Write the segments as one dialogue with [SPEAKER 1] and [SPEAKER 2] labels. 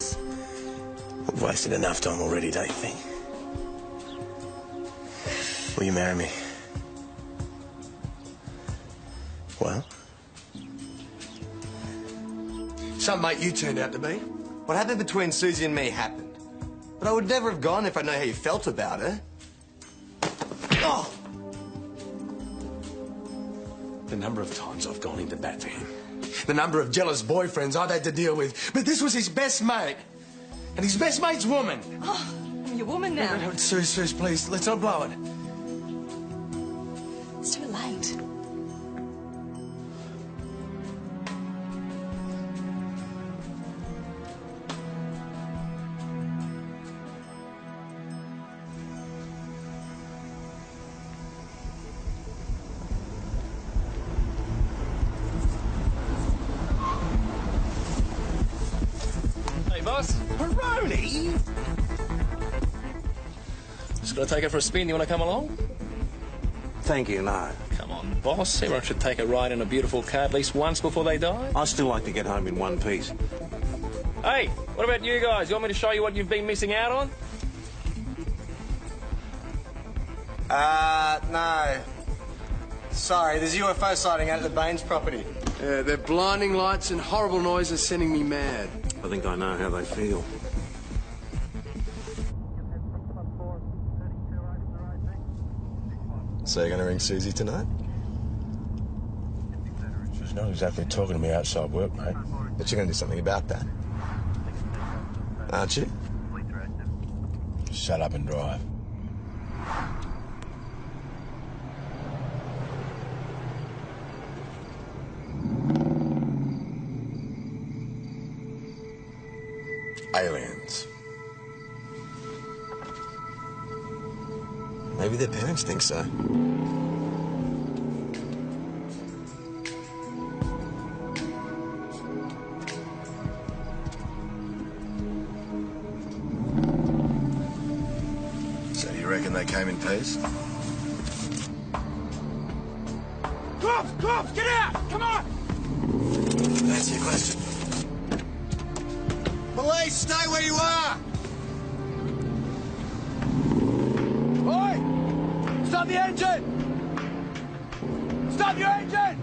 [SPEAKER 1] us. We've wasted enough time already, don't you think? Will you marry me? Well?
[SPEAKER 2] Some mate you turned out to be.
[SPEAKER 3] What happened between Susie and me happened. But I would never have gone if I know how you felt about her. Oh!
[SPEAKER 2] The number of times I've gone into bat for him. The number of jealous boyfriends I've had to deal with. But this was his best mate. And his best mate's woman.
[SPEAKER 4] Oh, I'm your woman now.
[SPEAKER 2] No, Suze, please, let's not blow it.
[SPEAKER 4] It's too late.
[SPEAKER 5] Boss?
[SPEAKER 2] Peroni?
[SPEAKER 5] Just gonna take it for a spin. You wanna come along?
[SPEAKER 3] Thank you, no.
[SPEAKER 5] Come on, boss. Everyone should take a ride in a beautiful car at least once before they die.
[SPEAKER 3] I still like to get home in one piece.
[SPEAKER 5] Hey, what about you guys? You want me to show you what you've been missing out on?
[SPEAKER 3] No. Sorry, there's a UFO sighting out at the Baines property.
[SPEAKER 2] Yeah, their blinding lights and horrible noises sending me mad.
[SPEAKER 3] I think I know how they feel.
[SPEAKER 2] So you're going to ring Susie tonight?
[SPEAKER 1] She's not exactly talking to me outside work, mate.
[SPEAKER 2] But you're going to do something about that. Aren't you?
[SPEAKER 1] Shut up and drive.
[SPEAKER 2] Aliens. Maybe their parents think so. So you reckon they came in peace?
[SPEAKER 6] Cops! Get out! Come on!
[SPEAKER 2] Answer your question. Police, stay where you are!
[SPEAKER 6] Oi! Stop the engine! Stop your engine!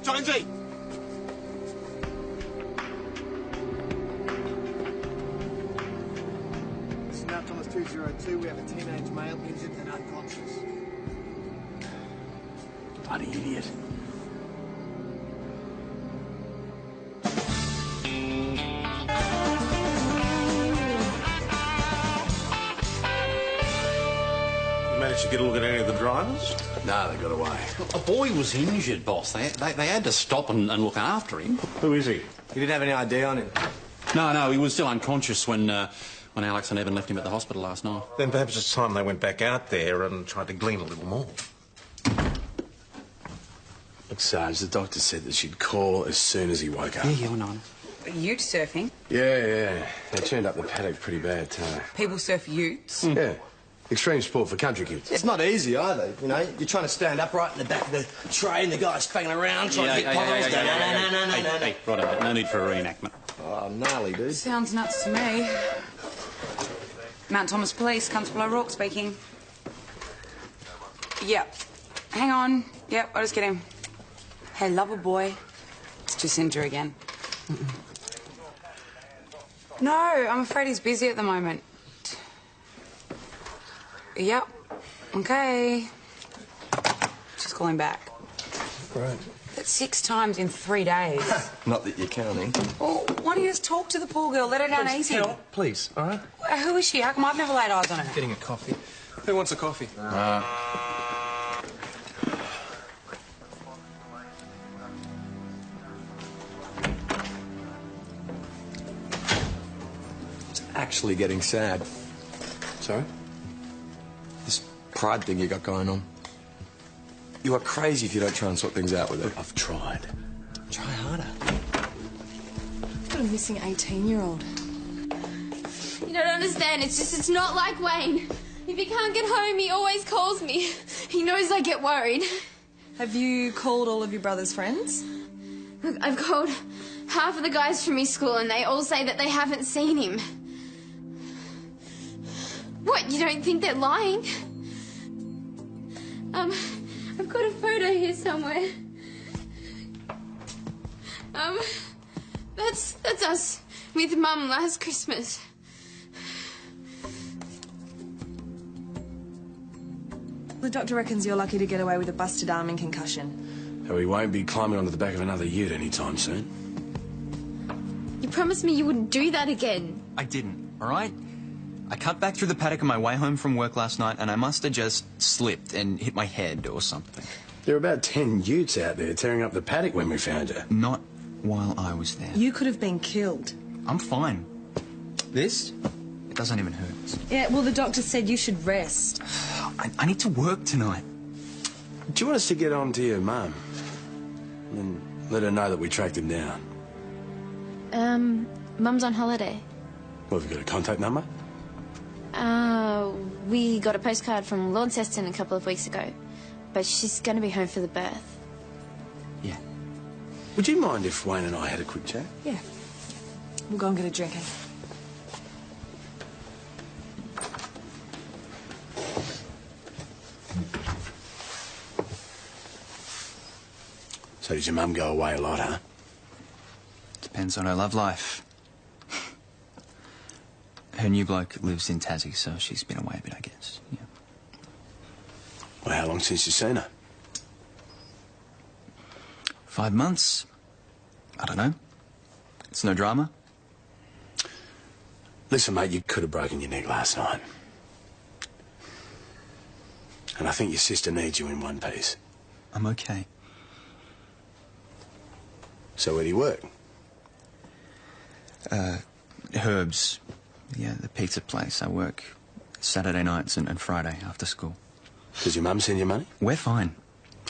[SPEAKER 2] Jonesy!
[SPEAKER 7] Mount Thomas 202, we have a teenage male injured and unconscious.
[SPEAKER 2] Bloody idiot.
[SPEAKER 3] You managed to get a look at any of the drivers?
[SPEAKER 2] No, they got away.
[SPEAKER 8] A boy was injured, boss. They had to stop and look after him.
[SPEAKER 3] Who is he? You didn't have any ID on him?
[SPEAKER 8] No, he was still unconscious when Alex and Evan left him at the hospital last night.
[SPEAKER 3] Then perhaps it's time they went back out there and tried to glean a little more.
[SPEAKER 2] Look, Sarge, the doctor said that she'd call as soon as he woke up.
[SPEAKER 8] Yeah, I know.
[SPEAKER 4] Ute surfing?
[SPEAKER 2] Yeah. They turned up the paddock pretty bad, too.
[SPEAKER 4] People surf utes?
[SPEAKER 2] Yeah. Extreme sport for country kids.
[SPEAKER 3] It's not easy either, you know. You're trying to stand upright in the back of the tray and the guy's fanging around trying to hit poles.
[SPEAKER 8] Hey, right, no need for a reenactment.
[SPEAKER 3] Oh, gnarly, dude.
[SPEAKER 4] Sounds nuts to me. Mount Thomas Police, Constable O'Rourke speaking. Yep. Hang on. Yep, I'll just get him. Hey, lover boy. It's Jacinta again. No, I'm afraid he's busy at the moment. Yep. Okay. Just call him back.
[SPEAKER 2] Right.
[SPEAKER 4] That's 6 times in 3 days.
[SPEAKER 2] Not that you're counting.
[SPEAKER 4] Well, why don't you just talk to the poor girl? Let her down easy.
[SPEAKER 7] Please, all right?
[SPEAKER 4] Who is she? How come I've never laid eyes on her?
[SPEAKER 7] Getting a coffee. Who wants a coffee?
[SPEAKER 2] It's actually getting sad. Sorry? This pride thing you got going on. You are crazy if you don't try and sort things out with it.
[SPEAKER 1] I've tried.
[SPEAKER 2] Try harder.
[SPEAKER 4] I've got a missing 18-year-old.
[SPEAKER 9] You don't understand. It's not like Wayne. If he can't get home, he always calls me. He knows I get worried.
[SPEAKER 10] Have you called all of your brother's friends?
[SPEAKER 9] Look, I've called half of the guys from his school and they all say that they haven't seen him. What, you don't think they're lying? I've got a photo here somewhere. That's us with Mum last Christmas.
[SPEAKER 10] The doctor reckons you're lucky to get away with a busted arm and concussion.
[SPEAKER 1] So he won't be climbing onto the back of another ute anytime soon.
[SPEAKER 9] You promised me you wouldn't do that again.
[SPEAKER 11] I didn't, all right? I cut back through the paddock on my way home from work last night and I must have just slipped and hit my head or something.
[SPEAKER 1] There were about 10 utes out there tearing up the paddock when we found you.
[SPEAKER 11] Not while I was there.
[SPEAKER 10] You could have been killed.
[SPEAKER 11] I'm fine. This, it doesn't even hurt.
[SPEAKER 10] Yeah, well, the doctor said you should rest.
[SPEAKER 11] I need to work tonight.
[SPEAKER 1] Do you want us to get on to your mum? And let her know that we tracked him down?
[SPEAKER 9] Mum's on holiday.
[SPEAKER 1] Well, have you got a contact number?
[SPEAKER 9] We got a postcard from Launceston a couple of weeks ago. But she's going to be home for the birth.
[SPEAKER 11] Yeah.
[SPEAKER 1] Would you mind if Wayne and I had a quick chat?
[SPEAKER 10] Yeah. We'll go and get a drink.
[SPEAKER 1] So does your mum go away a lot, huh?
[SPEAKER 11] Depends on her love life. Her new bloke lives in Tassie, so she's been away a bit, I guess. Yeah.
[SPEAKER 1] Well, how long since you've seen her?
[SPEAKER 11] 5 months. I don't know. It's no drama.
[SPEAKER 1] Listen, mate, you could have broken your neck last night. And I think your sister needs you in one piece.
[SPEAKER 11] I'm okay.
[SPEAKER 1] So where do you work?
[SPEAKER 11] Herbs. Yeah, the pizza place. I work Saturday nights and Friday after school.
[SPEAKER 1] Does your mum send you money?
[SPEAKER 11] We're fine.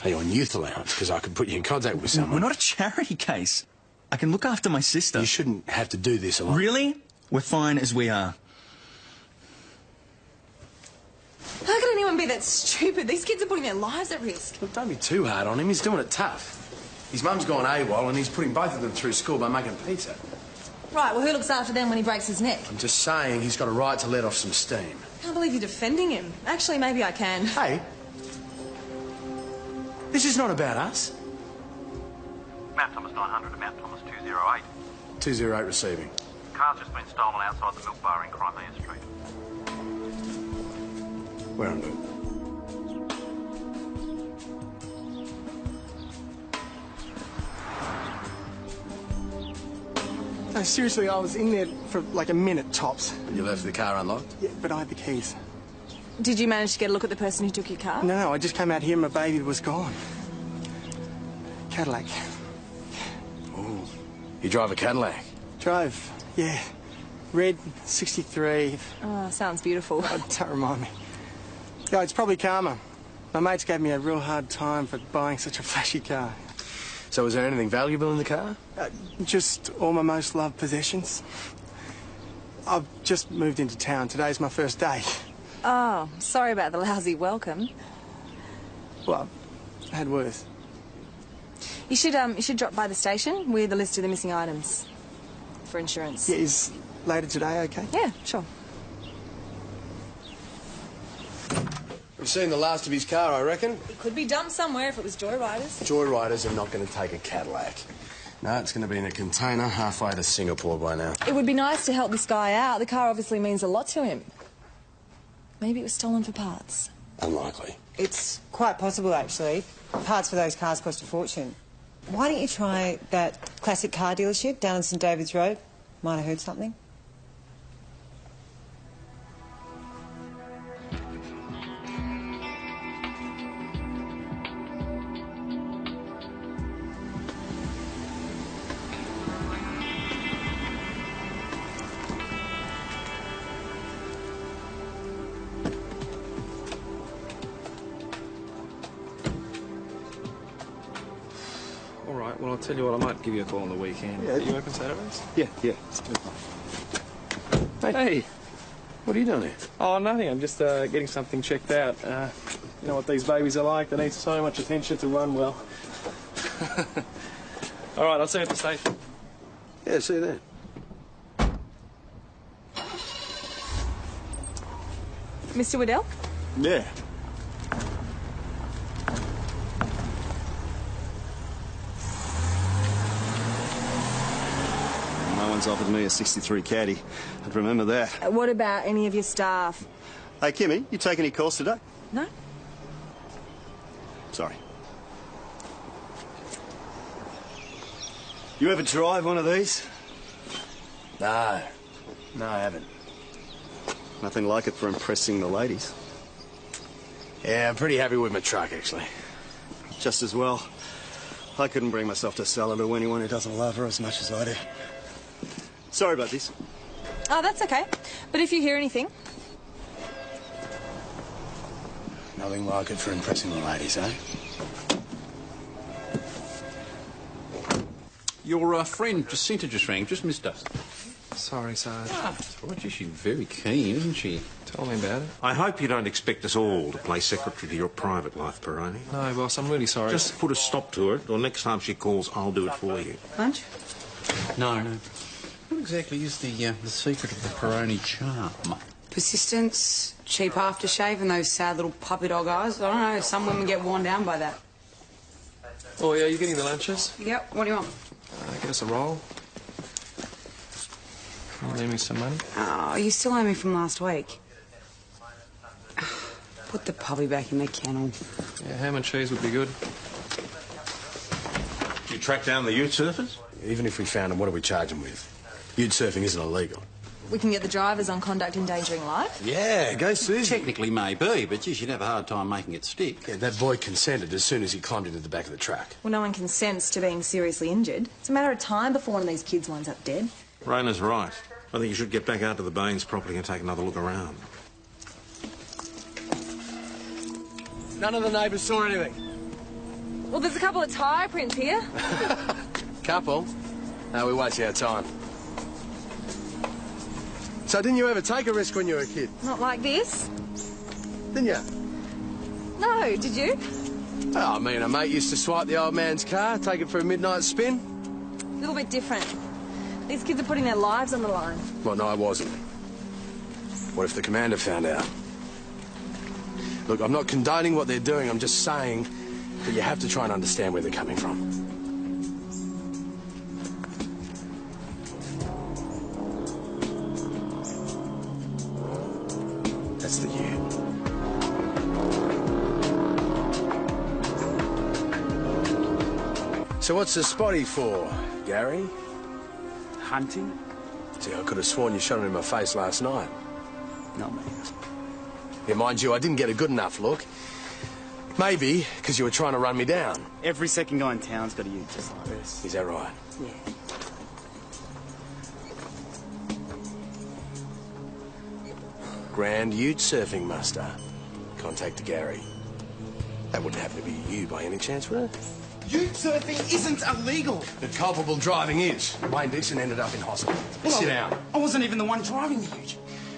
[SPEAKER 1] Are you on youth allowance? Because I could put you in contact with someone.
[SPEAKER 11] We're not a charity case. I can look after my sister.
[SPEAKER 1] You shouldn't have to do this alone.
[SPEAKER 11] Really? We're fine as we are.
[SPEAKER 10] How could anyone be that stupid? These kids are putting their lives at risk.
[SPEAKER 1] Look, don't be too hard on him. He's doing it tough. His mum's gone AWOL and he's putting both of them through school by making pizza.
[SPEAKER 10] Right, well, who looks after them when he breaks his neck?
[SPEAKER 1] I'm just saying he's got a right to let off some steam.
[SPEAKER 10] Can't believe you're defending him. Actually, maybe I can.
[SPEAKER 1] Hey, this is not about us.
[SPEAKER 12] Mount Thomas 900 to Mount Thomas 208.
[SPEAKER 1] 208 receiving.
[SPEAKER 12] Car's just been stolen outside the Milk Bar in Crimea Street.
[SPEAKER 1] Where am I?
[SPEAKER 7] No, seriously, I was in there for like a minute tops.
[SPEAKER 1] You left the car unlocked?
[SPEAKER 7] Yeah, but I had the keys.
[SPEAKER 10] Did you manage to get a look at the person who took your car?
[SPEAKER 7] No, I just came out here and my baby was gone. Cadillac.
[SPEAKER 1] Oh, you drive a Cadillac?
[SPEAKER 7] Drove, yeah. Red, 63.
[SPEAKER 10] Oh, sounds beautiful.
[SPEAKER 7] Oh, don't remind me. Yeah, it's probably karma. My mates gave me a real hard time for buying such a flashy car.
[SPEAKER 1] So was there anything valuable in the car?
[SPEAKER 7] Just all my most loved possessions. I've just moved into town. Today's my first day.
[SPEAKER 10] Oh, sorry about the lousy welcome.
[SPEAKER 7] Well, I had worse.
[SPEAKER 10] You should drop by the station with a list of the missing items for insurance.
[SPEAKER 7] Yeah, is later today okay?
[SPEAKER 10] Yeah, sure.
[SPEAKER 1] We've seen the last of his car, I reckon.
[SPEAKER 10] It could be dumped somewhere if it was joyriders.
[SPEAKER 1] Joyriders are not going to take a Cadillac. No, it's going to be in a container halfway to Singapore by now.
[SPEAKER 10] It would be nice to help this guy out. The car obviously means a lot to him. Maybe it was stolen for parts.
[SPEAKER 1] Unlikely.
[SPEAKER 13] It's quite possible, actually. Parts for those cars cost a fortune. Why don't you try that classic car dealership down on St David's Road? Might have heard something.
[SPEAKER 5] All right, well, I'll tell you what, I might give you a call on the weekend.
[SPEAKER 7] Yeah.
[SPEAKER 5] Are you open Saturdays?
[SPEAKER 7] Yeah.
[SPEAKER 5] Hey,
[SPEAKER 1] What are you doing here?
[SPEAKER 7] Oh, nothing. I'm just getting something checked out. You know what these babies are like. They need so much attention to run well. All right, I'll see you at the station.
[SPEAKER 1] Yeah, see you then.
[SPEAKER 10] Mr. Waddell?
[SPEAKER 7] Yeah.
[SPEAKER 14] No one's offered me a 63 caddy. I'd remember that.
[SPEAKER 10] What about any of your staff?
[SPEAKER 14] Hey, Kimmy, you take any calls today?
[SPEAKER 10] No?
[SPEAKER 14] Sorry. You ever drive one of these?
[SPEAKER 1] No. No, I haven't.
[SPEAKER 14] Nothing like it for impressing the ladies.
[SPEAKER 1] Yeah, I'm pretty happy with my truck, actually.
[SPEAKER 14] Just as well. I couldn't bring myself to sell it to anyone who doesn't love her as much as I do. Sorry about this.
[SPEAKER 10] Oh, that's okay. But if you hear anything...
[SPEAKER 1] Nothing like it for impressing the ladies, eh?
[SPEAKER 8] Your friend Jacinta just rang, just missed us.
[SPEAKER 15] Sorry, Sarge.
[SPEAKER 8] She's very keen, isn't she?
[SPEAKER 15] Tell me about it.
[SPEAKER 16] I hope you don't expect us all to play secretary to your private life, Peroni.
[SPEAKER 15] No, boss, I'm really sorry.
[SPEAKER 16] Just put a stop to it, or next time she calls, I'll do it for you.
[SPEAKER 10] Lunch?
[SPEAKER 8] No. What exactly is the secret of the Peroni charm?
[SPEAKER 4] Persistence, cheap aftershave, and those sad little puppy dog eyes. I don't know, some women get worn down by that.
[SPEAKER 15] Oh, yeah, you getting the lunches?
[SPEAKER 4] Yep, what do you want?
[SPEAKER 15] Get us a roll. You leave me some money?
[SPEAKER 4] Oh, you still owe me from last week. Put the puppy back in the kennel.
[SPEAKER 15] Yeah, ham and cheese would be good.
[SPEAKER 16] Did you track down the ute surfers?
[SPEAKER 1] Even if we found them, what do we charge them with? Ute surfing isn't illegal.
[SPEAKER 10] We can get the drivers on conduct endangering life.
[SPEAKER 1] Yeah, go Susie.
[SPEAKER 8] Technically maybe, but geez, you'd have a hard time making it stick.
[SPEAKER 1] Yeah, that boy consented as soon as he climbed into the back of the truck.
[SPEAKER 10] Well, no one consents to being seriously injured. It's a matter of time before one of these kids winds up dead.
[SPEAKER 16] Rayner's right. I think you should get back out to the Baines property and take another look around.
[SPEAKER 1] None of the neighbours saw anything.
[SPEAKER 10] Well, there's a couple of tyre prints here.
[SPEAKER 1] Couple? No, we wasted our time. So didn't you ever take a risk when you were a kid?
[SPEAKER 10] Not like this.
[SPEAKER 1] Didn't you?
[SPEAKER 10] No, did you?
[SPEAKER 1] Oh, me and a mate used to swipe the old man's car, take it for a midnight spin.
[SPEAKER 10] A little bit different. These kids are putting their lives on the line.
[SPEAKER 1] Well, no, I wasn't. What if the commander found out? Look, I'm not condoning what they're doing. I'm just saying that you have to try and understand where they're coming from. That's the ute. So what's the spotty for, Gary?
[SPEAKER 17] Hunting?
[SPEAKER 1] See, I could have sworn you shot him in my face last night.
[SPEAKER 17] Not me.
[SPEAKER 1] Yeah, mind you, I didn't get a good enough look. Maybe because you were trying to run me down.
[SPEAKER 17] Every second guy in town's got a ute just like this.
[SPEAKER 1] Is that right?
[SPEAKER 17] Yeah.
[SPEAKER 1] Grand ute surfing muster. Contact Gary. That wouldn't happen to be you by any chance, would it?
[SPEAKER 17] Ute surfing isn't illegal.
[SPEAKER 1] The culpable driving is. Wayne Dixon ended up in hospital. Sit down.
[SPEAKER 17] I wasn't even the one driving the ute.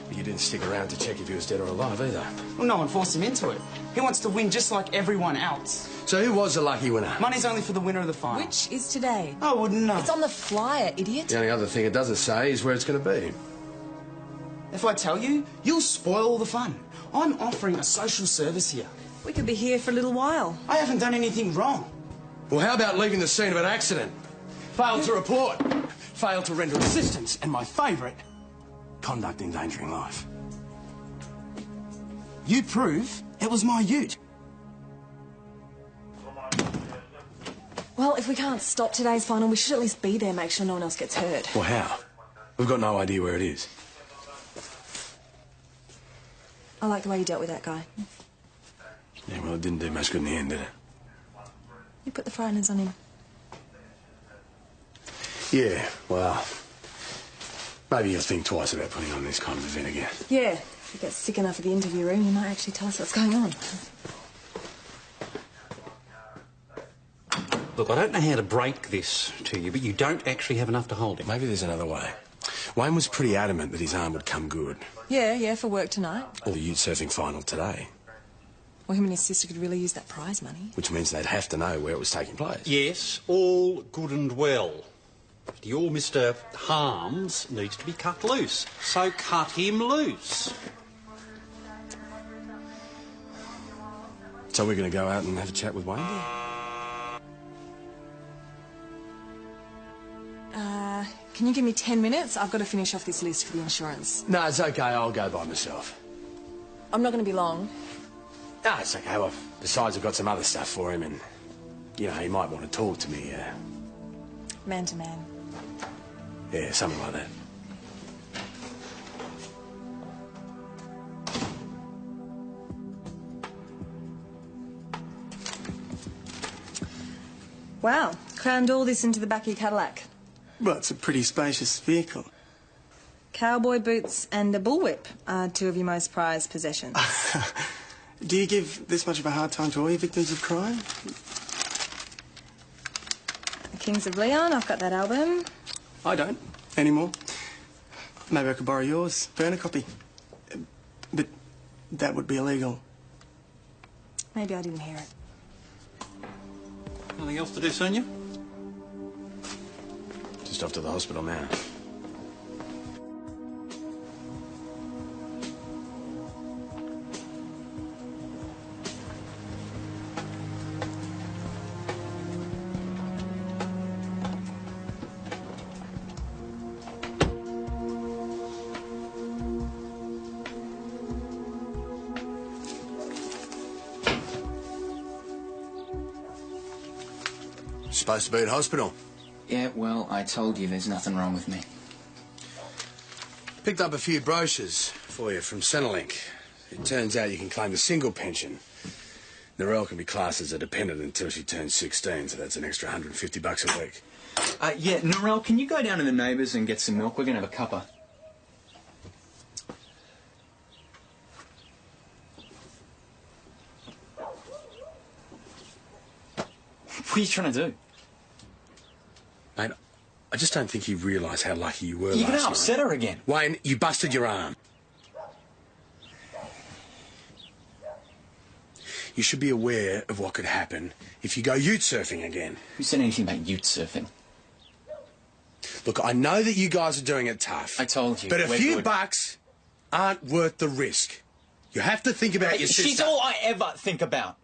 [SPEAKER 1] But you didn't stick around to check if he was dead or alive either.
[SPEAKER 17] Well, no one forced him into it. He wants to win just like everyone else.
[SPEAKER 1] So who was the lucky winner?
[SPEAKER 17] Money's only for the winner of the final.
[SPEAKER 10] Which is today?
[SPEAKER 17] I wouldn't know.
[SPEAKER 10] It's on the flyer, idiot.
[SPEAKER 1] The only other thing it doesn't say is where it's going to be.
[SPEAKER 17] If I tell you, you'll spoil all the fun. I'm offering a social service here.
[SPEAKER 10] We could be here for a little while.
[SPEAKER 17] I haven't done anything wrong.
[SPEAKER 1] Well, how about leaving the scene of an accident? Failed to report. Failed to render assistance. And my favourite, conduct endangering life.
[SPEAKER 17] You prove it was my ute.
[SPEAKER 10] Well, if we can't stop today's final, we should at least be there, make sure no one else gets hurt.
[SPEAKER 1] Well, how? We've got no idea where it is.
[SPEAKER 10] I like the way you dealt with that guy.
[SPEAKER 1] Yeah, well, it didn't do much good in the end, did it?
[SPEAKER 10] You put the frighteners on him.
[SPEAKER 1] Yeah, well, maybe you'll think twice about putting on this kind of event again.
[SPEAKER 10] Yeah, if he gets sick enough at the interview room, he might actually tell us what's going on.
[SPEAKER 8] Look, I don't know how to break this to you, but you don't actually have enough to hold him.
[SPEAKER 1] Maybe there's another way. Wayne was pretty adamant that his arm would come good.
[SPEAKER 10] Yeah, for work tonight.
[SPEAKER 1] Or the ute surfing final today.
[SPEAKER 10] Well, him and his sister could really use that prize money.
[SPEAKER 1] Which means they'd have to know where it was taking place.
[SPEAKER 8] Yes, all good and well. But your Mr. Harms needs to be cut loose. So cut him loose.
[SPEAKER 1] So we're going to go out and have a chat with Wayne?
[SPEAKER 10] Can you give me 10 minutes? I've got to finish off this list for the insurance.
[SPEAKER 1] No, it's okay. I'll go by myself.
[SPEAKER 10] I'm not going to be long.
[SPEAKER 1] No, it's okay. Well, besides, I've got some other stuff for him and, you know, he might want to talk to me.
[SPEAKER 10] Man to man.
[SPEAKER 1] Yeah, something like that.
[SPEAKER 10] Wow, crammed all this into the back of your Cadillac.
[SPEAKER 7] Well, it's a pretty spacious vehicle.
[SPEAKER 10] Cowboy boots and a bullwhip are two of your most prized possessions.
[SPEAKER 7] Do you give this much of a hard time to all your victims of crime?
[SPEAKER 10] The Kings of Leon, I've got that album.
[SPEAKER 7] I don't anymore. Maybe I could borrow yours, burn a copy. But that would be illegal.
[SPEAKER 10] Maybe I didn't hear it.
[SPEAKER 8] Nothing else to do, Sonia?
[SPEAKER 1] Just off to the hospital now. Supposed to be at hospital.
[SPEAKER 11] Yeah, well, I told you there's nothing wrong with me.
[SPEAKER 1] Picked up a few brochures for you from Centrelink. It turns out you can claim a single pension. Narelle can be classed as a dependent until she turns 16, so that's an extra $150 a week.
[SPEAKER 11] Yeah, Narelle, can you go down to the neighbours and get some milk? We're going to have a cuppa. What are you trying to do?
[SPEAKER 1] Mate, I just don't think you realise how lucky you were last
[SPEAKER 11] You're
[SPEAKER 1] night.
[SPEAKER 11] going to upset her again.
[SPEAKER 1] Wayne, you busted your arm. You should be aware of what could happen if you go ute surfing again.
[SPEAKER 11] Who said anything about ute surfing?
[SPEAKER 1] Look, I know that you guys are doing it tough.
[SPEAKER 11] I told you.
[SPEAKER 1] But a few
[SPEAKER 11] good.
[SPEAKER 1] bucks aren't worth the risk. You have to think about your sister.
[SPEAKER 11] She's all I ever think about.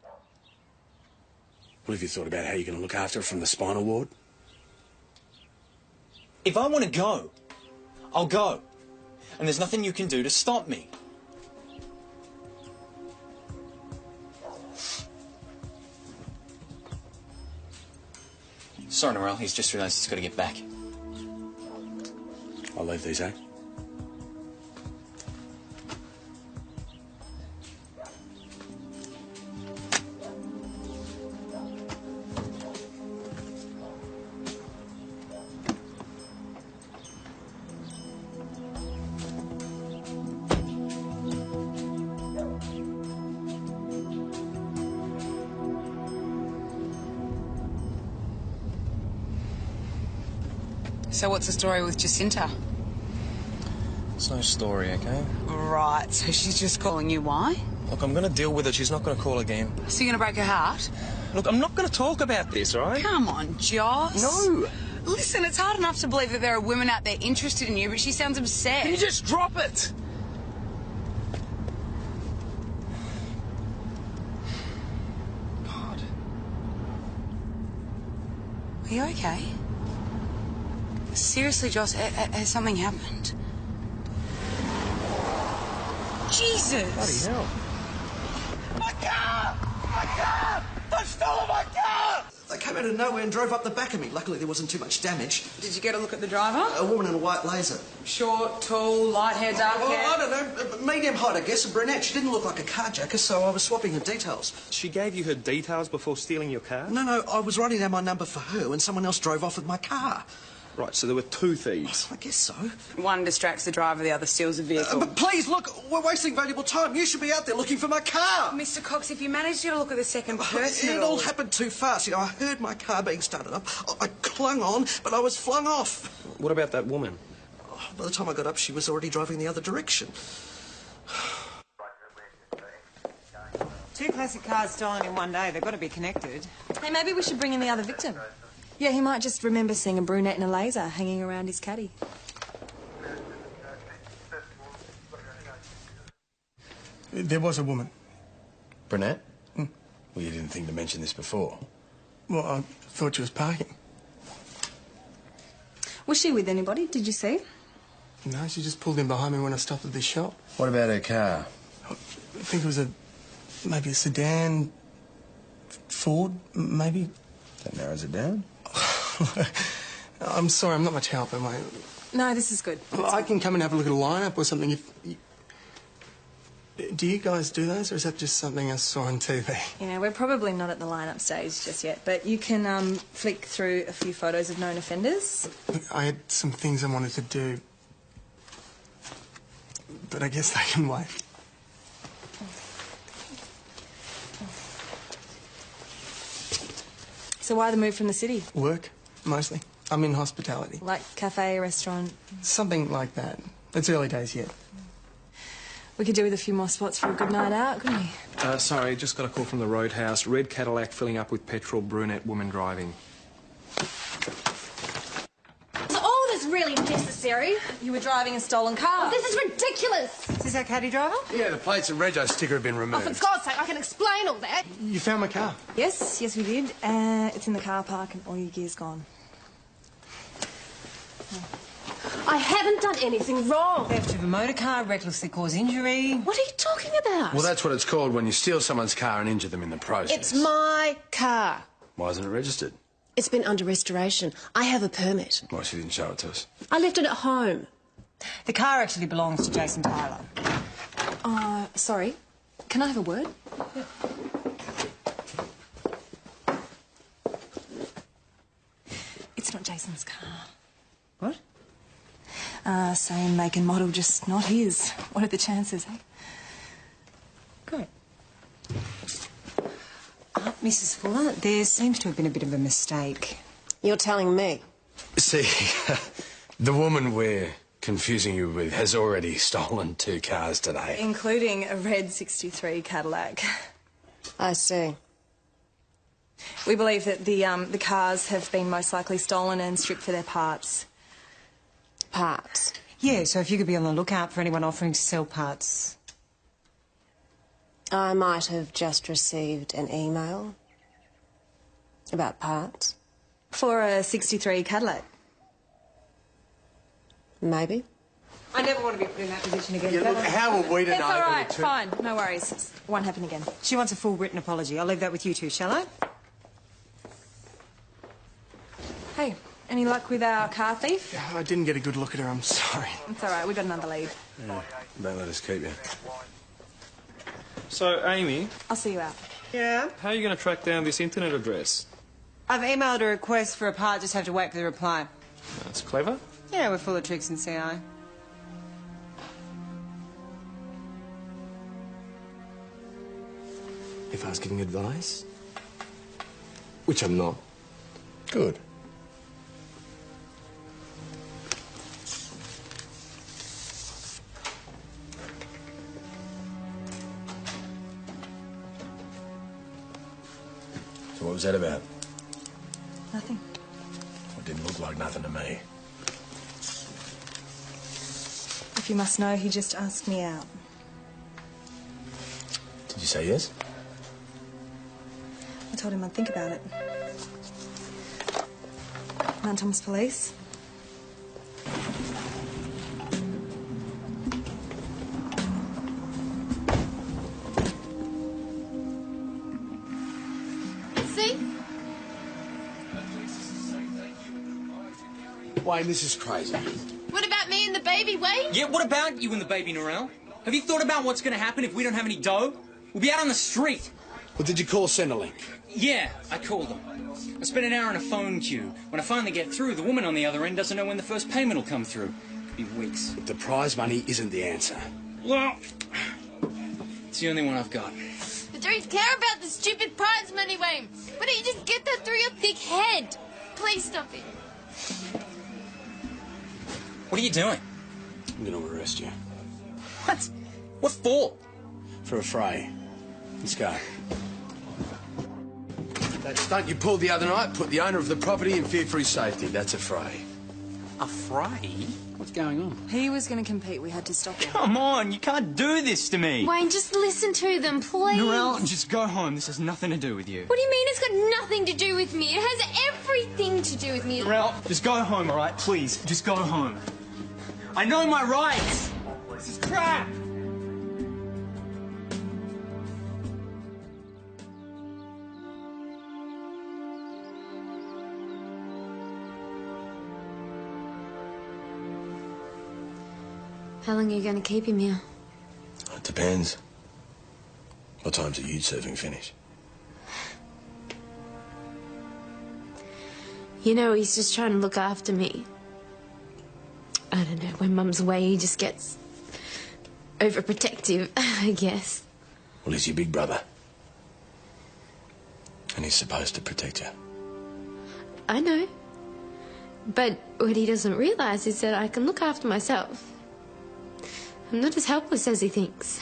[SPEAKER 1] What have you thought about how you're going to look after her from the spinal ward?
[SPEAKER 11] If I want to go, I'll go. And there's nothing you can do to stop me. Sorry, Narelle, he's just realised he's got to get back.
[SPEAKER 1] I'll leave these, eh?
[SPEAKER 4] So what's the story with Jacinta?
[SPEAKER 15] It's no story, okay?
[SPEAKER 4] Right, so she's just calling you. Why?
[SPEAKER 15] Look, I'm going to deal with it. She's not going to call again.
[SPEAKER 4] So you're going to break her heart?
[SPEAKER 15] Look, I'm not going to talk about this, all right?
[SPEAKER 4] Come on, Joss.
[SPEAKER 15] No.
[SPEAKER 4] Listen, it's hard enough to believe that there are women out there interested in you, but she sounds upset.
[SPEAKER 15] Can you just drop it?
[SPEAKER 4] God. Are you okay? Seriously, Joss, has something happened? Jesus!
[SPEAKER 15] Bloody hell.
[SPEAKER 6] My car! My car! They've stolen my car!
[SPEAKER 3] They came out of nowhere and drove up the back of me. Luckily, there wasn't too much damage.
[SPEAKER 4] Did you get a look at the driver?
[SPEAKER 3] A woman in a white laser.
[SPEAKER 4] Short, tall, light hair, dark hair?
[SPEAKER 3] I don't know. Medium height, I guess. A brunette. She didn't look like a carjacker, so I was swapping her details.
[SPEAKER 15] She gave you her details before stealing your car?
[SPEAKER 3] No, I was writing down my number for her when someone else drove off with my car.
[SPEAKER 15] Right, so there were two thieves.
[SPEAKER 3] I guess so.
[SPEAKER 4] One distracts the driver, the other steals the vehicle.
[SPEAKER 3] But please, look, we're wasting valuable time. You should be out there looking for my car.
[SPEAKER 4] Mr. Cox, if you managed to get a look at the second person...
[SPEAKER 3] It all happened too fast. You know, I heard my car being started up. I clung on, but I was flung off.
[SPEAKER 15] What about that woman?
[SPEAKER 18] By the time I got up, she was already driving the other direction.
[SPEAKER 13] 2 classic cars stolen in one day. They've got to be connected.
[SPEAKER 10] Hey, maybe we should bring in the other victim. Yeah, he might just remember seeing a brunette in a laser hanging around his caddy.
[SPEAKER 7] There was a woman.
[SPEAKER 1] Brunette? Well, you didn't think to mention this before.
[SPEAKER 7] Well, I thought she was parking.
[SPEAKER 10] Was she with anybody? Did you see?
[SPEAKER 7] No, she just pulled in behind me when I stopped at this shop.
[SPEAKER 1] What about her car?
[SPEAKER 7] I think it was maybe a sedan, Ford, maybe.
[SPEAKER 1] That narrows it down.
[SPEAKER 7] I'm sorry, I'm not much help, am I?
[SPEAKER 10] No, this is good.
[SPEAKER 7] Well, I can come and have a look at a lineup or something if... Do you guys do those, or is that just something I saw on TV?
[SPEAKER 10] Yeah, we're probably not at the lineup stage just yet, but you can flick through a few photos of known offenders.
[SPEAKER 7] I had some things I wanted to do, but I guess they can wait.
[SPEAKER 10] So why the move from the city?
[SPEAKER 7] Work, mostly. I'm in hospitality.
[SPEAKER 10] Like cafe, restaurant?
[SPEAKER 7] Something like that. It's early days yet.
[SPEAKER 10] We could do with a few more spots for a good night out, couldn't we?
[SPEAKER 15] Sorry, just got a call from the Roadhouse. Red Cadillac filling up with petrol, brunette woman driving.
[SPEAKER 9] So all this really necessary?
[SPEAKER 10] You were driving a stolen car.
[SPEAKER 9] Oh, this is ridiculous!
[SPEAKER 13] Is this our caddy driver?
[SPEAKER 1] Yeah, the plates and rego sticker have been
[SPEAKER 9] Oh,
[SPEAKER 1] removed.
[SPEAKER 9] for God's sake, I can explain all that.
[SPEAKER 7] You found my car?
[SPEAKER 10] Yes, we did. It's in the car park and all your gear's gone.
[SPEAKER 9] I haven't done anything wrong.
[SPEAKER 13] Theft of a motor car, recklessly cause injury.
[SPEAKER 9] What are you talking about?
[SPEAKER 1] Well, that's what it's called when you steal someone's car and injure them in the process.
[SPEAKER 19] It's my car.
[SPEAKER 1] Why isn't it registered?
[SPEAKER 19] It's been under restoration. I have a permit.
[SPEAKER 1] Why she didn't show it to us?
[SPEAKER 19] I left it at home.
[SPEAKER 13] The car actually belongs to Jason Tyler.
[SPEAKER 10] Sorry. Can I have a word? It's not Jason's car.
[SPEAKER 13] What?
[SPEAKER 10] Same make and model, just not his. What are the chances, eh?
[SPEAKER 13] Great. Mrs. Fuller, there seems to have been a bit of a mistake.
[SPEAKER 19] You're telling me?
[SPEAKER 1] See, the woman we're confusing you with has already stolen 2 cars today.
[SPEAKER 10] Including a red 63 Cadillac.
[SPEAKER 19] I see.
[SPEAKER 10] We believe that the cars have been most likely stolen and stripped for their parts.
[SPEAKER 19] Parts?
[SPEAKER 13] Yeah, so if you could be on the lookout for anyone offering to sell parts.
[SPEAKER 19] I might have just received an email about parts.
[SPEAKER 10] For a 63 Cadillac.
[SPEAKER 19] Maybe.
[SPEAKER 13] I never want to be put in that position again.
[SPEAKER 7] Yeah, look, how were we to
[SPEAKER 10] It's
[SPEAKER 7] know?
[SPEAKER 10] all
[SPEAKER 7] there were
[SPEAKER 10] right,
[SPEAKER 7] 2?
[SPEAKER 10] fine, no worries. It won't happen again.
[SPEAKER 13] She wants a full written apology. I'll leave that with you two, shall I?
[SPEAKER 10] Hey, any luck with our car thief?
[SPEAKER 7] I didn't get a good look at her, I'm sorry.
[SPEAKER 10] It's all right, we got another lead.
[SPEAKER 1] Yeah, don't let us keep you.
[SPEAKER 15] So, Amy,
[SPEAKER 10] I'll see you out.
[SPEAKER 13] Yeah?
[SPEAKER 15] how are you going to track down this internet address?
[SPEAKER 13] I've emailed a request for a part, just have to wait for the reply.
[SPEAKER 15] That's clever.
[SPEAKER 13] Yeah, we're full of tricks in CI.
[SPEAKER 2] If I was giving advice, which I'm not.
[SPEAKER 1] Good. So what was that about?
[SPEAKER 10] Nothing.
[SPEAKER 1] It didn't look like nothing to me.
[SPEAKER 10] If you must know, he just asked me out.
[SPEAKER 1] Did you say yes?
[SPEAKER 10] I told him I'd think about it. Mount Thomas Police.
[SPEAKER 9] See?
[SPEAKER 1] Wayne, this is crazy.
[SPEAKER 9] What about me and the baby, Wayne?
[SPEAKER 20] Yeah, what about you and the baby, Narelle? Have you thought about what's going to happen if we don't have any dough? We'll be out on the street.
[SPEAKER 1] Well, did you call Centrelink?
[SPEAKER 20] Yeah, I called them. I spent an hour in a phone queue. When I finally get through, the woman on the other end doesn't know when the first payment will come through. Could be weeks.
[SPEAKER 1] The prize money isn't the answer.
[SPEAKER 20] Well, it's the only one I've got.
[SPEAKER 9] But don't you care about the stupid prize money, Wayne? Why don't you just get that through your thick head? Please stop it.
[SPEAKER 20] What are you doing?
[SPEAKER 1] I'm going to arrest you.
[SPEAKER 20] What? What for?
[SPEAKER 1] For a fray. Let's go. That stunt you pulled the other night put the owner of the property in fear for his safety. That's a fray.
[SPEAKER 20] A fray? What's going on?
[SPEAKER 10] He was going to compete. We had to stop him.
[SPEAKER 11] Come on, you can't do this to me.
[SPEAKER 9] Wayne, just listen to them, please.
[SPEAKER 11] Narelle, just go home. This has nothing to do with you.
[SPEAKER 9] What do you mean it's got nothing to do with me? It has everything to do with me.
[SPEAKER 11] Narelle, just go home, all right? Please, just go home. I know my rights. This is crap.
[SPEAKER 9] How long are you going to keep him here?
[SPEAKER 1] It depends. What time's the youth surfing finish?
[SPEAKER 9] You know, he's just trying to look after me. I don't know, when Mum's away, he just gets overprotective, I guess.
[SPEAKER 1] Well, he's your big brother. And he's supposed to protect you.
[SPEAKER 9] I know. But what he doesn't realise is that I can look after myself. I'm not as helpless as he thinks.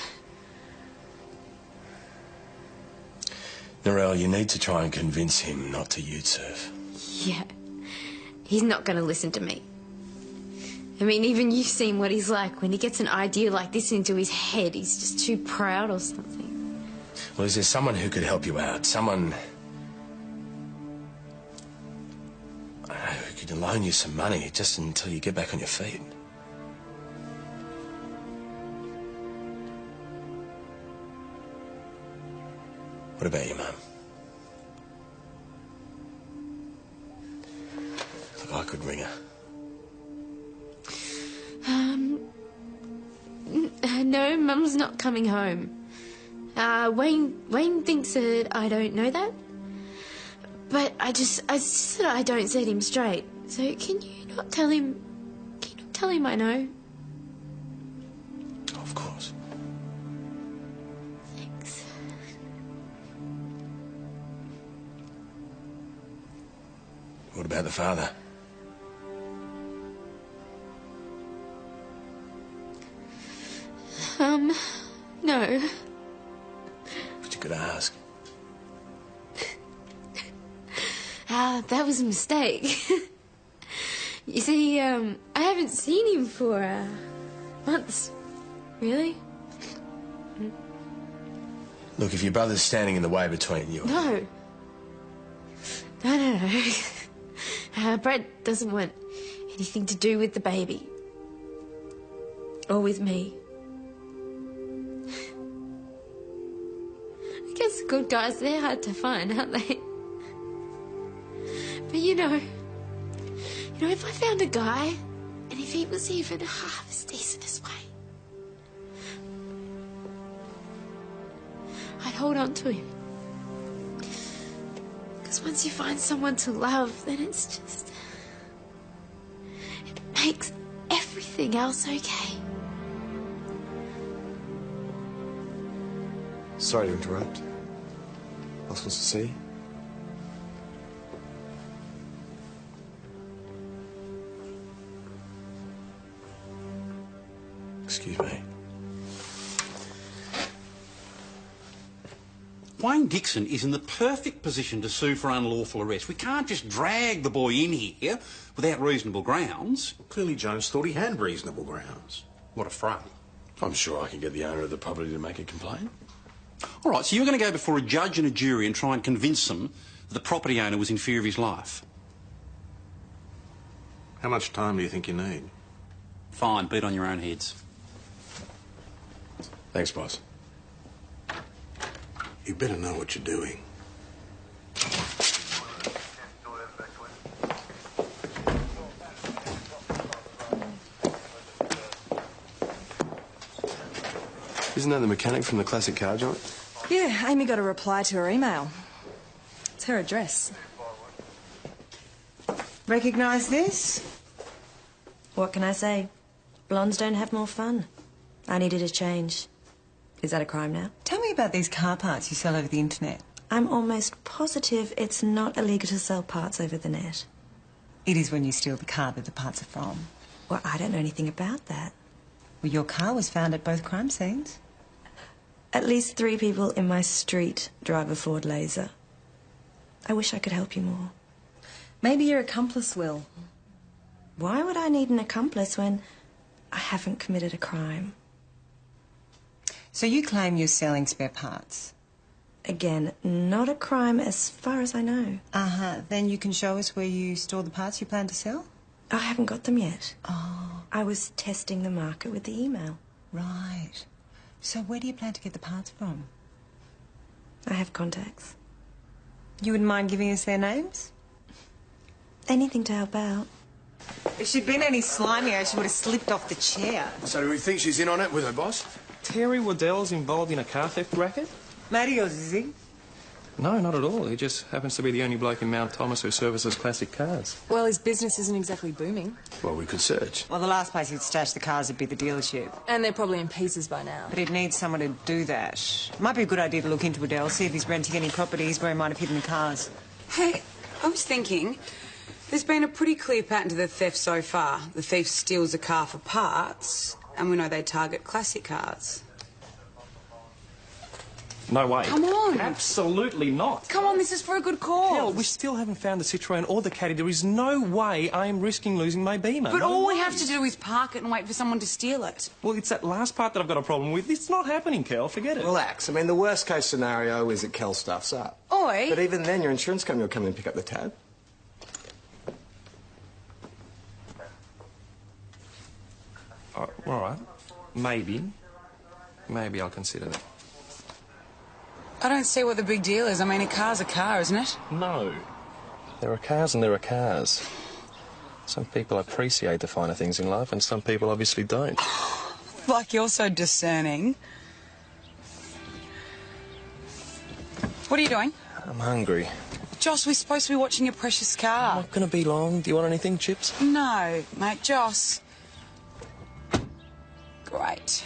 [SPEAKER 1] Narelle, you need to try and convince him not to youth surf.
[SPEAKER 9] Yeah. He's not going to listen to me. I mean, even you've seen what he's like. When he gets an idea like this into his head, he's just too proud or something.
[SPEAKER 1] Well, is there someone who could help you out? Someone who could loan you some money just until you get back on your feet? What about your mum? Look, I could ring her.
[SPEAKER 9] No, Mum's not coming home. Wayne thinks that I don't know that. But I just that I don't set him straight. So can you not tell him I know?
[SPEAKER 1] Of course.
[SPEAKER 9] Thanks.
[SPEAKER 1] What about the father?
[SPEAKER 9] No.
[SPEAKER 1] But you could ask.
[SPEAKER 9] That was a mistake. You see, I haven't seen him for, months. Really?
[SPEAKER 1] Look, if your brother's standing in the way between you...
[SPEAKER 9] No. No. Brad doesn't want anything to do with the baby. Or with me. I guess good guys, they're hard to find, aren't they? But you know, if I found a guy, and if he was even half as decent as Wayne, I'd hold on to him. Because once you find someone to love, then it's just... it makes everything else okay.
[SPEAKER 2] Sorry to interrupt. I was supposed to see you.
[SPEAKER 1] Excuse me.
[SPEAKER 8] Wayne Dixon is in the perfect position to sue for unlawful arrest. We can't just drag the boy in here without reasonable grounds.
[SPEAKER 16] Clearly Jones thought he had reasonable grounds.
[SPEAKER 8] What a fray.
[SPEAKER 1] I'm sure I can get the owner of the property to make a complaint.
[SPEAKER 8] All right, so you're going to go before a judge and a jury and try and convince them that the property owner was in fear of his life?
[SPEAKER 16] How much time do you think you need?
[SPEAKER 8] Fine, beat on your own heads.
[SPEAKER 1] Thanks, boss.
[SPEAKER 16] You better know what you're doing.
[SPEAKER 2] Isn't that the mechanic from the classic car joint?
[SPEAKER 10] Yeah, Amy got a reply to her email. It's her address.
[SPEAKER 13] Recognise this?
[SPEAKER 19] What can I say? Blondes don't have more fun. I needed a change. Is that a crime now?
[SPEAKER 13] Tell me about these car parts you sell over the internet.
[SPEAKER 19] I'm almost positive it's not illegal to sell parts over the net.
[SPEAKER 13] It is when you steal the car that the parts are from.
[SPEAKER 19] Well, I don't know anything about that.
[SPEAKER 13] Well, your car was found at both crime scenes.
[SPEAKER 19] At least 3 people in my street drive a Ford Laser. I wish I could help you more.
[SPEAKER 10] Maybe your accomplice will.
[SPEAKER 19] Why would I need an accomplice when I haven't committed a crime?
[SPEAKER 13] So you claim you're selling spare parts?
[SPEAKER 19] Again, not a crime as far as I know.
[SPEAKER 13] Uh-huh. Then you can show us where you store the parts you plan to sell?
[SPEAKER 19] I haven't got them yet.
[SPEAKER 13] Oh.
[SPEAKER 19] I was testing the market with the email.
[SPEAKER 13] Right. So where do you plan to get the parts from?
[SPEAKER 19] I have contacts.
[SPEAKER 13] You wouldn't mind giving us their names?
[SPEAKER 19] Anything to help out.
[SPEAKER 13] If she'd been any slimier, she would have slipped off the chair.
[SPEAKER 1] So do we think she's in on it with her boss?
[SPEAKER 15] Terry Waddell's involved in a car theft racket?
[SPEAKER 13] Mate of yours, is he?
[SPEAKER 15] No, not at all. He just happens to be the only bloke in Mount Thomas who services classic cars.
[SPEAKER 10] Well, his business isn't exactly booming.
[SPEAKER 1] Well, we could search.
[SPEAKER 13] Well, the last place he'd stash the cars would be the dealership.
[SPEAKER 10] And they're probably in pieces by now.
[SPEAKER 13] But he'd need someone to do that. Might be a good idea to look into Waddell, see if he's renting any properties where he might have hidden the cars.
[SPEAKER 4] Hey, I was thinking, there's been a pretty clear pattern to the theft so far. The thief steals a car for parts, and we know they target classic cars.
[SPEAKER 15] No way.
[SPEAKER 4] Come on.
[SPEAKER 15] Absolutely not.
[SPEAKER 4] Come on, this is for a good cause.
[SPEAKER 15] Hell, we still haven't found the Citroën or the Caddy. There is no way I am risking losing my Beamer.
[SPEAKER 4] But
[SPEAKER 15] no
[SPEAKER 4] all we
[SPEAKER 15] way.
[SPEAKER 4] have to do is park it and wait for someone to steal it.
[SPEAKER 15] Well, it's that last part that I've got a problem with. It's not happening, Kel. Forget it.
[SPEAKER 3] Relax. I mean, the worst case scenario is that Kel stuffs up.
[SPEAKER 4] Oi.
[SPEAKER 3] But even then, your insurance company will come in and pick up the tab.
[SPEAKER 15] All right. Maybe. Maybe I'll consider that.
[SPEAKER 4] I don't see what the big deal is. I mean, a car's a car, isn't it?
[SPEAKER 15] No. There are cars and there are cars. Some people appreciate the finer things in life and some people obviously don't.
[SPEAKER 4] Like you're so discerning. What are you doing?
[SPEAKER 15] I'm hungry.
[SPEAKER 4] Joss, we're supposed to be watching your precious car.
[SPEAKER 15] Not gonna be long. Do you want anything, Chips?
[SPEAKER 4] No, mate, Joss. Great.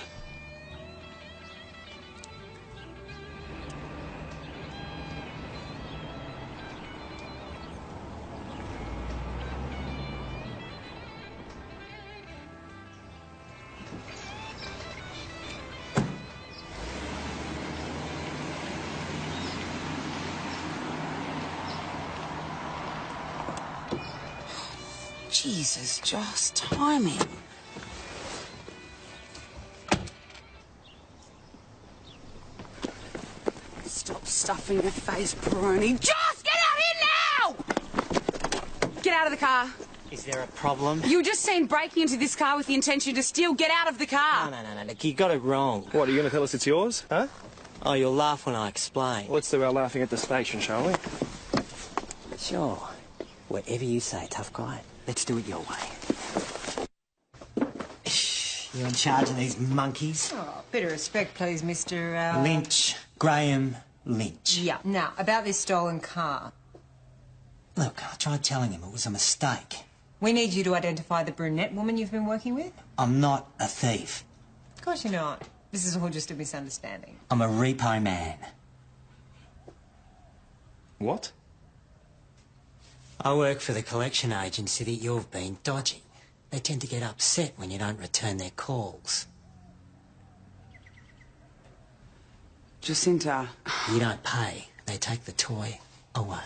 [SPEAKER 4] Jesus, Joss, timing. Stop stuffing your face, Peroni. Joss, get out here now! Get out of the car.
[SPEAKER 21] Is there a problem?
[SPEAKER 4] You were just seen breaking into this car with the intention to steal. Get out of the car.
[SPEAKER 21] No, look, you got it wrong.
[SPEAKER 15] What, are you going to tell us it's yours, huh?
[SPEAKER 21] Oh, you'll laugh when I explain.
[SPEAKER 15] Let's do our laughing at the station, shall we?
[SPEAKER 21] Sure. Whatever you say, tough guy. Let's do it your way. You're in charge of these monkeys.
[SPEAKER 13] Oh, bit of respect, please, Mr.
[SPEAKER 21] Lynch. Graham Lynch.
[SPEAKER 13] Yeah. Now, about this stolen car.
[SPEAKER 21] Look, I tried telling him it was a mistake.
[SPEAKER 13] We need you to identify the brunette woman you've been working with.
[SPEAKER 21] I'm not a thief.
[SPEAKER 13] Of course you're not. This is all just a misunderstanding.
[SPEAKER 21] I'm a repo man.
[SPEAKER 15] What?
[SPEAKER 21] I work for the collection agency that you've been dodging. They tend to get upset when you don't return their calls.
[SPEAKER 4] Jacinta.
[SPEAKER 21] You don't pay. They take the toy away.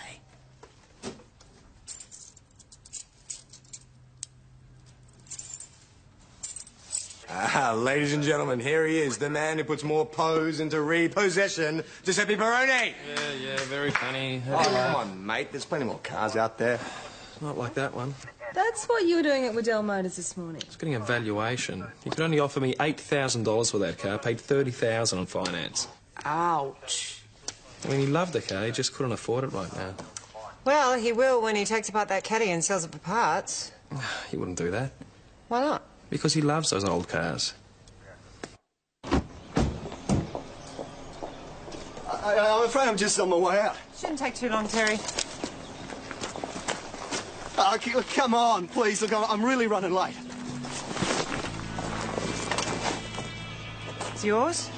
[SPEAKER 3] Ah, ladies and gentlemen, here he is, the man who puts more pose into repossession, Giuseppe Peroni.
[SPEAKER 15] Yeah, very funny.
[SPEAKER 3] Oh, come on, mate. There's plenty more cars out there.
[SPEAKER 15] Not like that one.
[SPEAKER 10] That's what you were doing at Waddell Motors this morning.
[SPEAKER 15] It's getting a valuation. He could only offer me $8,000 for that car, paid $30,000 on finance.
[SPEAKER 4] Ouch.
[SPEAKER 15] I mean, he loved the car, he just couldn't afford it right now.
[SPEAKER 13] Well, he will when he takes apart that caddy and sells it for parts.
[SPEAKER 15] He wouldn't do that.
[SPEAKER 13] Why not?
[SPEAKER 15] Because he loves those old cars.
[SPEAKER 14] I'm afraid I'm just on my way out.
[SPEAKER 13] Shouldn't take too long, Terry.
[SPEAKER 14] Come on, please. Look, I'm really running late.
[SPEAKER 13] It's yours?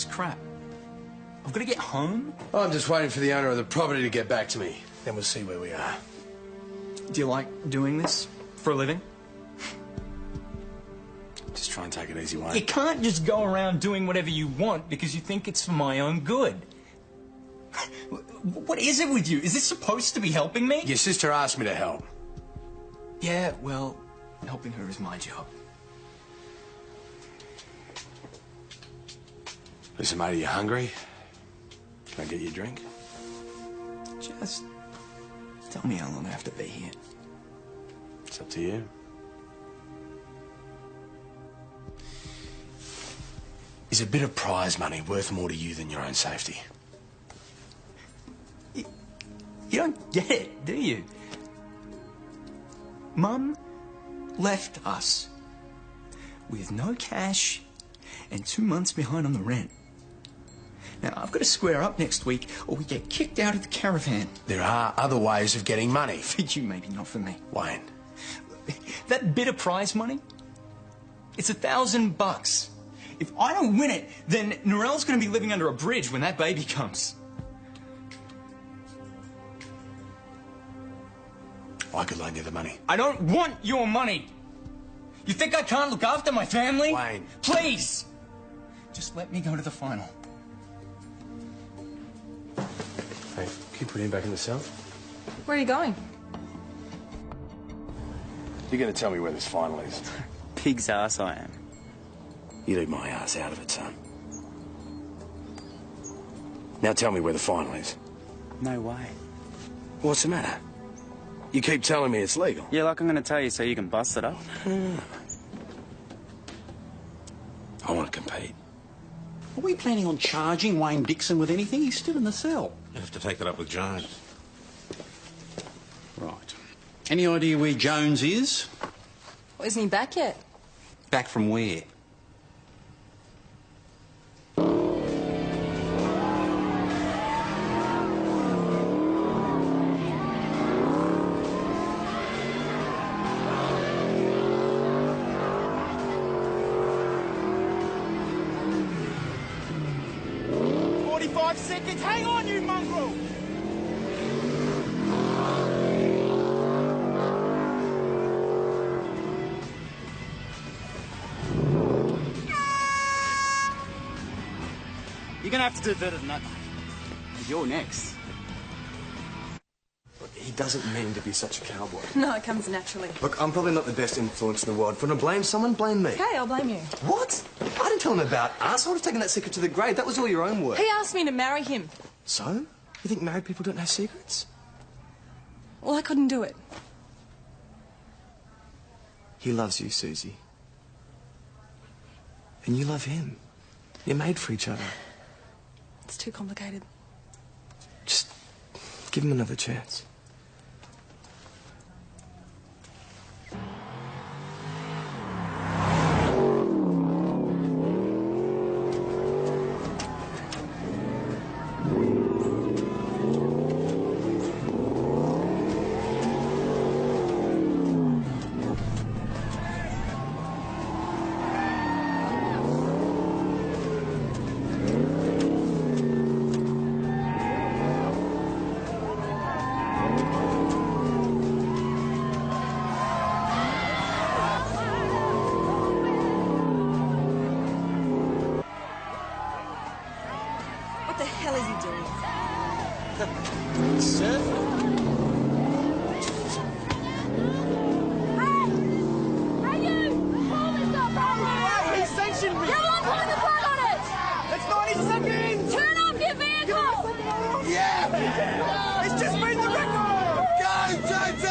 [SPEAKER 20] crap. I've got to get home.
[SPEAKER 1] I'm just waiting for the owner of the property to get back to me. Then we'll see where we are.
[SPEAKER 20] Do you like doing this for a living?
[SPEAKER 1] Just try and take it easy, Wayne.
[SPEAKER 20] You can't just go around doing whatever you want because you think it's for my own good. What is it with you? Is this supposed to be helping me?
[SPEAKER 1] Your sister asked me to help.
[SPEAKER 20] Yeah, well, helping her is my job.
[SPEAKER 1] Listen, mate, are you hungry? Can I get you a drink?
[SPEAKER 20] Just tell me how long I have to be here.
[SPEAKER 1] It's up to you. Is a bit of prize money worth more to you than your own safety?
[SPEAKER 20] You don't get it, do you? Mum left us with no cash and 2 months behind on the rent. Now, I've got to square up next week or we get kicked out of the caravan.
[SPEAKER 1] There are other ways of getting money.
[SPEAKER 20] For you, maybe not for me.
[SPEAKER 1] Wayne.
[SPEAKER 20] That bit of prize money, it's $1,000. If I don't win it, then Narelle's going to be living under a bridge when that baby comes.
[SPEAKER 1] I could loan you the money.
[SPEAKER 20] I don't want your money. You think I can't look after my family?
[SPEAKER 1] Wayne.
[SPEAKER 20] Please. Just let me go to the final.
[SPEAKER 1] Hey, can you put him back in the cell?
[SPEAKER 10] Where are you going?
[SPEAKER 1] You're going to tell me where this final is.
[SPEAKER 12] Pig's ass I am.
[SPEAKER 1] You leave my ass out of it, son. Now tell me where the final is.
[SPEAKER 12] No way.
[SPEAKER 1] What's the matter? You keep telling me it's legal.
[SPEAKER 12] Yeah, like I'm going to tell you so you can bust it up.
[SPEAKER 1] I want to compete.
[SPEAKER 8] Are we planning on charging Wayne Dixon with anything? He's still in the cell.
[SPEAKER 16] You have to take that up with Jones.
[SPEAKER 8] Right. Any idea where Jones is?
[SPEAKER 10] Well, isn't he back yet?
[SPEAKER 8] Back from where?
[SPEAKER 6] Seconds. Hang on, you mongrel!
[SPEAKER 17] You're gonna have to do better than that, mate. You're next.
[SPEAKER 3] He doesn't mean to be such a cowboy.
[SPEAKER 10] No, it comes naturally.
[SPEAKER 3] Look, I'm probably not the best influence in the world. If you want to blame someone, blame me.
[SPEAKER 10] Okay, I'll blame you.
[SPEAKER 3] What? I didn't tell him about us. I would have taken that secret to the grave. That was all your own work.
[SPEAKER 10] He asked me to marry him.
[SPEAKER 3] So? You think married people don't have secrets?
[SPEAKER 10] Well, I couldn't do it.
[SPEAKER 3] He loves you, Susie. And you love him. You're made for each other.
[SPEAKER 10] It's too complicated.
[SPEAKER 3] Just give him another chance.
[SPEAKER 10] What the hell is he doing?
[SPEAKER 6] Surfing? Hey, you! Pull this up, bro! He sanctioned me! You're pulling the plug on it! It's 90 seconds! Turn off your vehicle! Yeah! It's just been the record! Go, JT!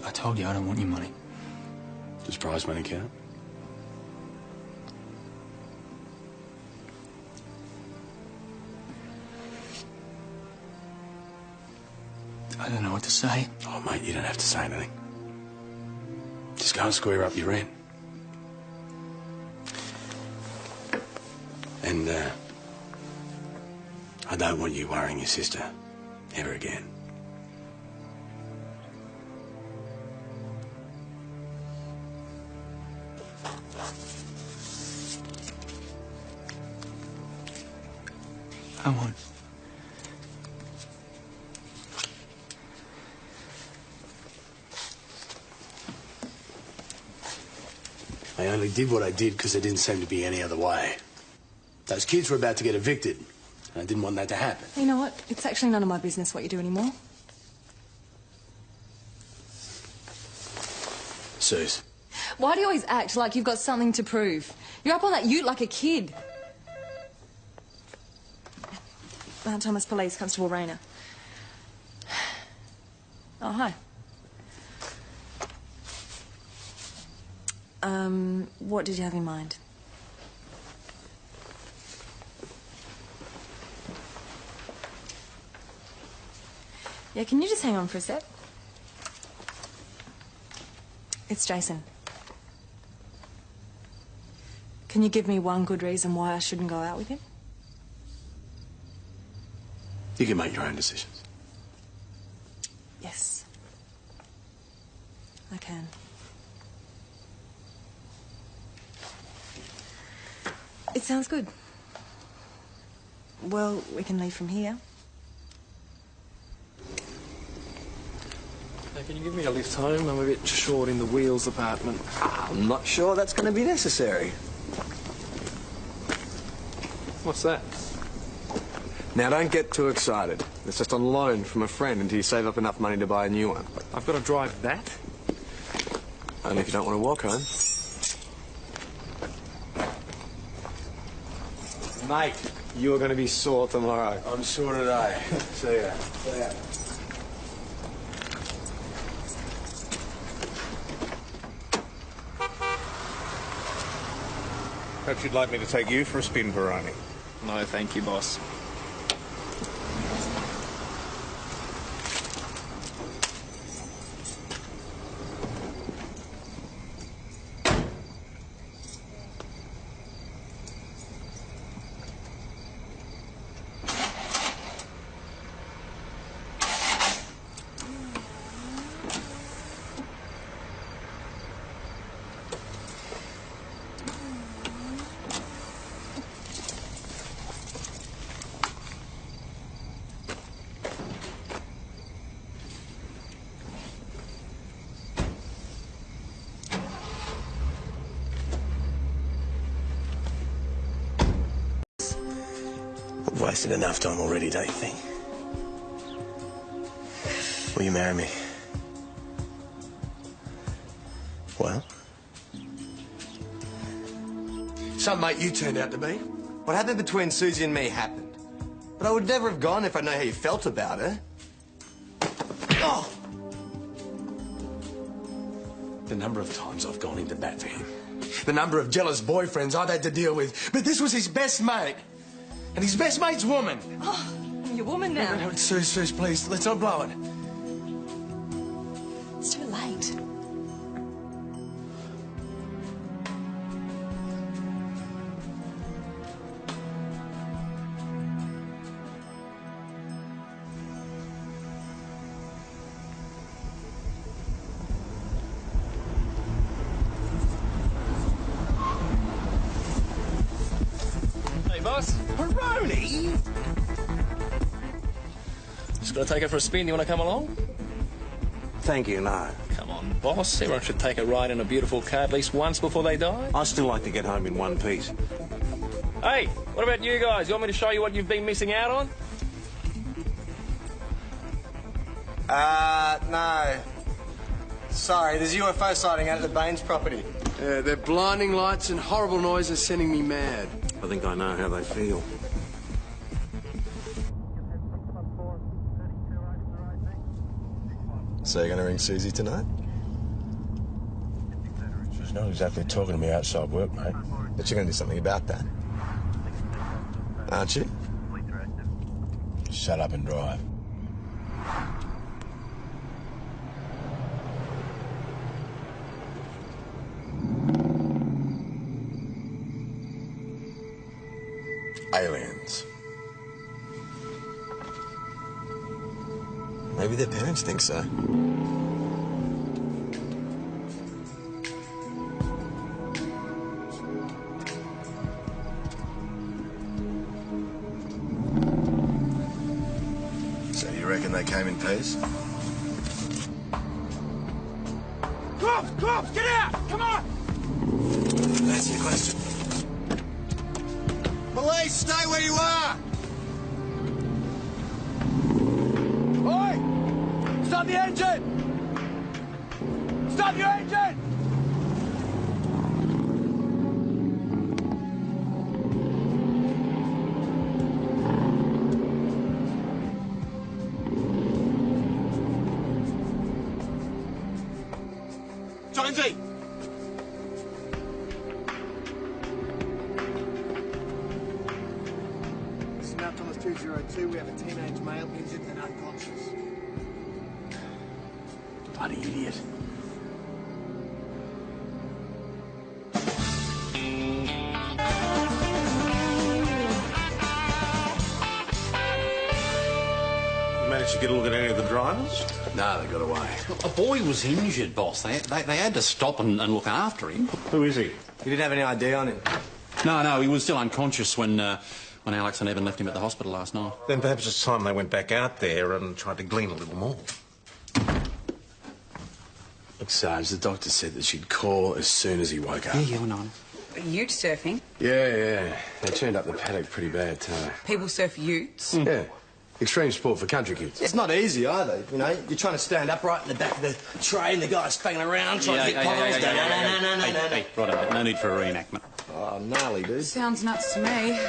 [SPEAKER 20] I told you I don't want your money.
[SPEAKER 1] Does prize money count?
[SPEAKER 20] I don't know what to say.
[SPEAKER 1] Oh, mate, you don't have to say anything. Just go and square up your rent. And, I don't want you worrying your sister ever again.
[SPEAKER 20] I won't.
[SPEAKER 1] I only did what I did because there didn't seem to be any other way. Those kids were about to get evicted, and I didn't want that to happen.
[SPEAKER 10] You know what? It's actually none of my business what you do anymore.
[SPEAKER 1] Suze.
[SPEAKER 10] Why do you always act like you've got something to prove? You're up on that ute like a kid. Mount Thomas Police, Constable Rayner. Oh, hi. What did you have in mind? Yeah, can you just hang on for a sec? It's Jason. Can you give me one good reason why I shouldn't go out with him?
[SPEAKER 1] You can make your own decisions.
[SPEAKER 10] Yes. I can. It sounds good. Well, we can leave from here.
[SPEAKER 15] Can you give me a lift home? I'm a bit short in the wheels apartment.
[SPEAKER 3] I'm not sure that's going to be necessary.
[SPEAKER 15] What's that?
[SPEAKER 3] Now, don't get too excited. It's just on loan from a friend until you save up enough money to buy a new one.
[SPEAKER 15] I've got to drive that?
[SPEAKER 3] Only if you don't want to walk home. Mate, you're going to be sore tomorrow.
[SPEAKER 1] I'm sore today. See ya. See ya.
[SPEAKER 16] Perhaps you'd like me to take you for a spin, Baroni.
[SPEAKER 11] No, thank you, boss.
[SPEAKER 1] I've wasted enough time already, don't you think? Will you marry me? Well?
[SPEAKER 3] Some mate you turned out to be. What happened between Susie and me happened. But I would never have gone if I know how you felt about her. Oh!
[SPEAKER 1] The number of times I've gone into bat for him. The number of jealous boyfriends I've had to deal with. But this was his best mate. And his best mate's woman.
[SPEAKER 10] Oh, I'm your woman now.
[SPEAKER 1] No, Suze, please, let's not blow it.
[SPEAKER 10] It's too late.
[SPEAKER 15] Boss?
[SPEAKER 14] Baroni?
[SPEAKER 15] Just gonna take her for a spin. You wanna come along?
[SPEAKER 14] Thank you, no.
[SPEAKER 15] Come on, boss. Everyone should take a ride in a beautiful car at least once before they die.
[SPEAKER 14] I still like to get home in one piece.
[SPEAKER 15] Hey, what about you guys? You want me to show you what you've been missing out on?
[SPEAKER 3] No. Sorry, there's UFO sighting out at the Baines property.
[SPEAKER 2] Yeah, their blinding lights and horrible noise are sending me mad.
[SPEAKER 16] I think I know how they feel.
[SPEAKER 2] So you're going to ring Susie tonight?
[SPEAKER 1] She's not exactly talking to me outside work, mate.
[SPEAKER 2] But you're going to do something about that. Aren't you?
[SPEAKER 1] Shut up and drive.
[SPEAKER 2] Aliens. Maybe their parents think so. So you reckon they came in peace?
[SPEAKER 6] Cops! Cops! Get out! Come on!
[SPEAKER 2] Answer your question. Police, stay where you are!
[SPEAKER 6] Oi! Stop the engine! Stop your engine!
[SPEAKER 16] Jonesy!
[SPEAKER 5] This is Mount Thomas 202. We have a teenage male injured and unconscious.
[SPEAKER 1] Bloody idiot.
[SPEAKER 16] You managed to get a look at any of the drivers?
[SPEAKER 1] No, they got away.
[SPEAKER 8] A boy was injured, boss. They had to stop and look after him.
[SPEAKER 16] Who is he?
[SPEAKER 3] You didn't have any ID on him?
[SPEAKER 8] No, he was still unconscious when Alex and Evan left him at the hospital last night.
[SPEAKER 16] Then perhaps it's time they went back out there and tried to glean a little more.
[SPEAKER 1] Look, Sarge, the doctor said that she'd call as soon as he woke up.
[SPEAKER 8] Yeah, I know.
[SPEAKER 4] Ute surfing?
[SPEAKER 1] Yeah. They turned up the paddock pretty bad, too.
[SPEAKER 4] People surf utes?
[SPEAKER 1] Yeah. Extreme sport for country kids.
[SPEAKER 3] It's not easy either, you know. You're trying to stand upright in the back of the tray and the guy's banging around trying to hit poles.
[SPEAKER 8] Hey, right, no need for a reenactment.
[SPEAKER 3] Oh, gnarly, dude.
[SPEAKER 4] Sounds nuts to me.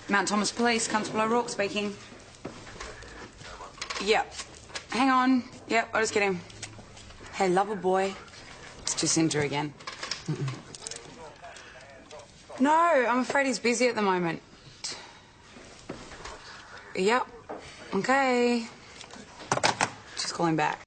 [SPEAKER 4] Mount Thomas Police, Constable O'Rourke speaking. Yep. Hang on. Yep, I'll just get him. Hey, lover boy. It's Jacinta again. No, I'm afraid he's busy at the moment. Yep. Okay. Just call him back.